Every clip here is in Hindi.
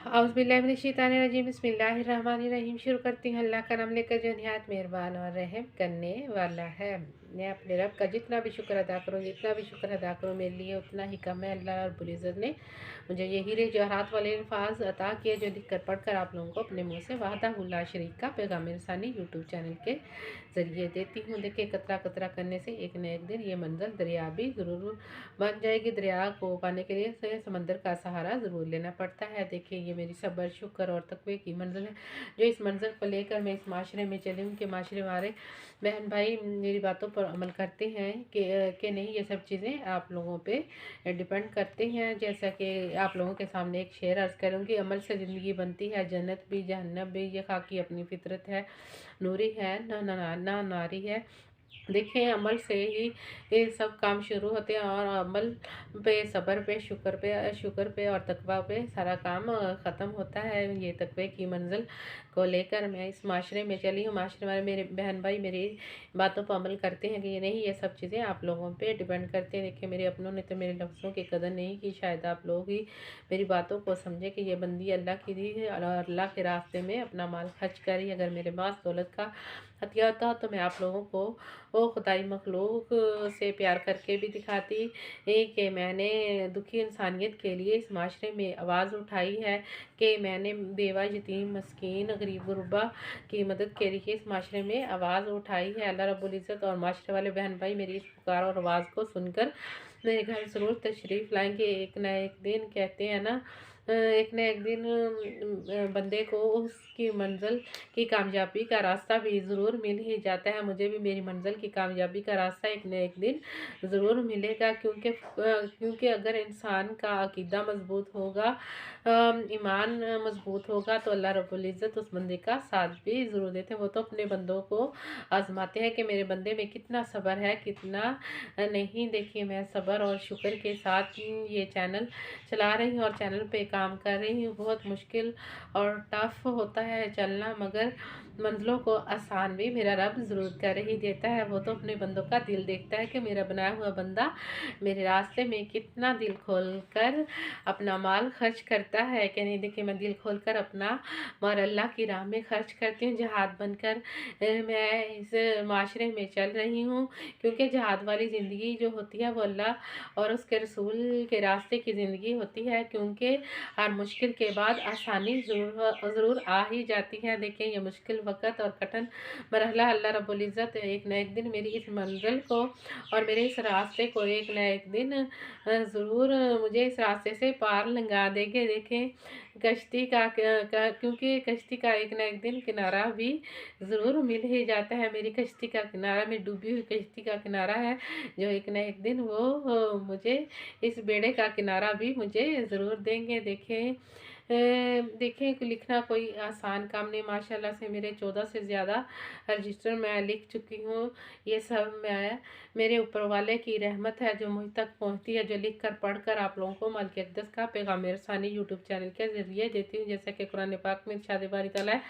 औज़ुबिल्लाहिमिनश्शैतानिर्रजीम बिस्मिल्लाहिर्रहमानिर्रहीम। शुरू करती हूँ अल्लाह का नाम लेकर जो निहायत मेहरबान और रहम करने वाला है। मैं अपने रब का जितना भी शुक्र अदा करूँ, जितना भी शुक्र अदा करूँ, मेरे लिए उतना ही कम है। अल्लाह रब्बुल इज़्ज़त ने मुझे ये हीरे जवाहरात वाले अल्फाज अता किए जो लिख कर पढ़कर आप लोगों को अपने मुँह से वहदहू ला शरीक का पैगाम रसानी यूट्यूब चैनल के ज़रिए देती हूँ। देखिए, कतरा कतरा करने से एक न एक दिन ये मंजिल दरिया भी ज़रूर बन जाएगी। दरिया को पाने के लिए समंदर का सहारा ज़रूर लेना पड़ता है। देखिए, ये मेरी सब्र, शुक्र और तकवे की मंजिल है, जो इस मंजिल को लेकर मैं इस माशरे में चली हूँ कि माशरे वाले बहन भाई मेरी बातों पर अमल करते हैं कि नहीं। ये सब चीज़ें आप लोगों पे डिपेंड करते हैं। जैसा कि आप लोगों के सामने एक शेर अर्ज़ करूँगी, अमल से ज़िंदगी बनती है, जन्नत भी जहन्नम भी, ये खाकी अपनी फितरत है, नूरी है ना नारी है। देखिए, अमल से ही ये सब काम शुरू होते हैं और अमल पे, सब्र पे, शुक्र पे और तकवा पे सारा काम ख़त्म होता है। ये तकवे की मंजिल को लेकर मैं इस माशरे में चली हूँ। माशरे वाले मेरे बहन भाई मेरी बातों पर अमल करते हैं कि ये नहीं। ये सब चीज़ें आप लोगों पे डिपेंड करती हैं। देखिए, मेरे अपनों ने तो मेरे लफ्ज़ों की कदर नहीं की। शायद आप लोग ही मेरी बातों को समझे कि ये बंदी अल्लाह की दी है और अल्लाह के रास्ते में अपना माल खर्च करी। अगर मेरे पास दौलत का हथियार था तो मैं आप लोगों को वो खुदाई मखलूक से प्यार करके भी दिखाती कि मैंने दुखी इंसानियत के लिए इस माशरे में आवाज़ उठाई है, कि मैंने बेवा, यतीम, मस्कीन, गरीब गुरबा की मदद के लिए इस माशरे में आवाज़ उठाई है। अल्लाह रब्बुल इज़्ज़त और माशरे वाले बहन भाई मेरी इस पुकार और आवाज़ को सुनकर मेरे घर ज़रूर तशरीफ़ लाएंगे। एक ना एक दिन कहते हैं ना, एक न एक दिन बंदे को उसकी मंजिल की कामयाबी का रास्ता भी ज़रूर मिल ही जाता है। मुझे भी मेरी मंजिल की कामयाबी का रास्ता एक न एक दिन ज़रूर मिलेगा, क्योंकि अगर इंसान का अकीदा मजबूत होगा, ईमान मजबूत होगा, तो अल्लाह रब्बुल इज़्ज़त उस बंदे का साथ भी ज़रूर देते हैं। वो तो अपने बंदों को आजमाते हैं कि मेरे बंदे में कितना सब्र है, कितना नहीं। देखिए, मैं सब्र और शुक्र के साथ ये चैनल चला रही हूँ और चैनल पे काम कर रही हूँ। बहुत मुश्किल और टफ होता है चलना, मगर मंजिलों को आसान भी मेरा रब ज़रूर कर ही देता है। वो तो अपने बंदों का दिल देखता है कि मेरा बनाया हुआ बंदा मेरे रास्ते में कितना दिल खोल कर अपना माल खर्च करता है कि नहीं। देखिए, मैं दिल खोल कर अपना माल अल्लाह की राह में खर्च करती हूँ। जहाद बनकर मैं इस माशरे में चल रही हूँ, क्योंकि जहाद वाली ज़िंदगी जो होती है वो अल्लाह और उसके रसूल के रास्ते की ज़िंदगी होती है, क्योंकि हर मुश्किल के बाद आसानी ज़रूर आ ही जाती है। देखिए, ये मुश्किल वक़्त और कठिन मरहला अल्लाह रब्बुल इज़्ज़त एक न एक दिन मेरी इस मंज़िल को और मेरे इस रास्ते को एक न एक दिन ज़रूर मुझे इस रास्ते से पार लंघा देंगे। देखें, कश्ती का क्योंकि कश्ती का एक न एक दिन किनारा भी ज़रूर मिल ही जाता है। मेरी कश्ती का किनारा, मेरी डूबी हुई कश्ती का किनारा है, जो एक न एक दिन वो मुझे इस बेड़े का किनारा भी मुझे ज़रूर देंगे। देखें, लिखना कोई आसान काम नहीं। माशाल्लाह से मेरे 14 से ज़्यादा रजिस्टर मैं लिख चुकी हूँ। ये सब मेरे ऊपर वाले की रहमत है जो मुझ तक पहुँचती है, जो लिख कर पढ़ कर आप लोगों को मालिक अक़दस का पैगाम रसानी यूट्यूब चैनल के ज़रिए देती हूँ। जैसा कि कुरान पाक में इरशाद बारी ताला है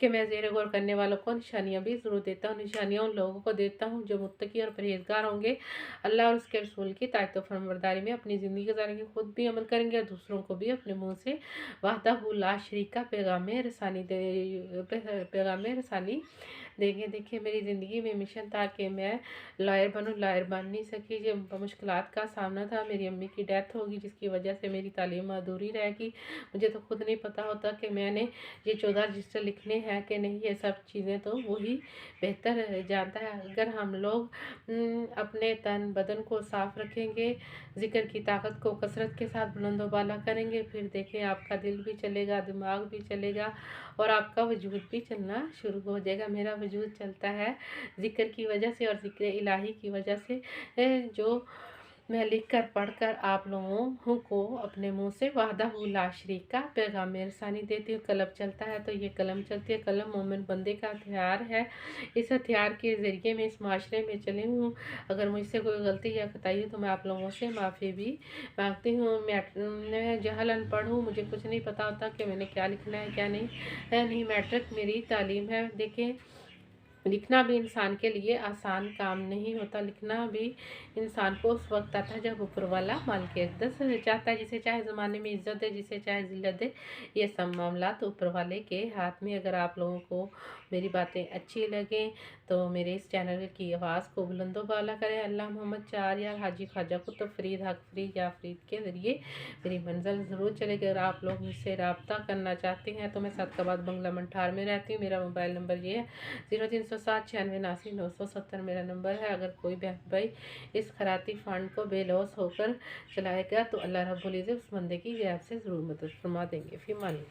कि मैं ज़ेर गौर करने वालों को निशानियाँ भी ज़रूर देता हूँ। निशानियाँ उन लोगों को देता हूँ जो मुत्तकी और परहेज़गार होंगे, अल्लाह और उसके रसूल की तायत व फरमाबरदारी में अपनी ज़िंदगी गुजारेंगे, खुद भी अमल करेंगे और दूसरों को भी अपने मुँह से वहदहू ला शरीक का पैगाम रसानी देंगे। देखिए, मेरी ज़िंदगी में मिशन था कि मैं लॉयर बनूँ, लॉयर बन नहीं सकी। जब मुश्किलात का सामना था, मेरी अम्मी की डेथ होगी, जिसकी वजह से मेरी तालीम अधूरी रहेगी। मुझे तो खुद नहीं पता होता कि मैंने ये 14 रजिस्टर लिखने हैं कि नहीं। ये सब चीज़ें तो वही बेहतर जानता है। अगर हम लोग अपने तन बदन को साफ़ रखेंगे, ज़िक्र की ताकत को कसरत के साथ बुलंदोबाला करेंगे, फिर देखें आपका दिल भी चलेगा, दिमाग भी चलेगा और आपका वजूद भी चलना शुरू हो जाएगा। मेरा वजूद चलता है ज़िक्र की वजह से और ज़िक्र इलाही की वजह से, जो मैं लिख कर पढ़ कर आप लोगों को अपने मुंह से वहदहू ला शरीक का पैगाम रसानी देती हूँ। कलम चलता है तो ये कलम चलती है। कलम मोमिन बंदे का हथियार है। इस हथियार के ज़रिए मैं इस माशरे में चली हूँ। अगर मुझसे कोई गलती या खताई हो तो मैं आप लोगों से माफ़ी भी मांगती हूँ। मैं जहल अनपढ़ हूँ, मुझे कुछ नहीं पता होता कि मैंने क्या लिखना है क्या नहीं। नहीं, मैट्रिक मेरी तालीम है। देखें, लिखना भी इंसान के लिए आसान काम नहीं होता। लिखना भी इंसान को उस वक्त आता है जब ऊपर वाला माल के दस चाहता है, जिसे चाहे ज़माने में इज्जत दे, जिसे चाहे जिल्लत दे। ये सब मामला तो ऊपर वाले के हाथ में। अगर आप लोगों को मेरी बातें अच्छी लगें तो मेरे इस चैनल की आवाज़ को बुलंदो बाला करें। अल्लाह मोहम्मद चार या हाजी ख्वाजा कुतुब फरीद हक फरीद या फरीद के ज़रिए मेरी मंजिल ज़रूर चलेगी। अगर आप लोग मुझसे रब्ता करना चाहते हैं तो मैं सदकाबाद बंगला मंठार में रहती हूँ। मेरा मोबाइल नंबर ये है 0307 96 79 मेरा नंबर है। अगर कोई बहन भाई इस खैराती फंड को बेलौस होकर चलाएगा तो अल्लाह रब्बुल इज़्ज़त उस बंदे की गैब से ज़रूर मदद फरमा देंगे। फ़ी मान।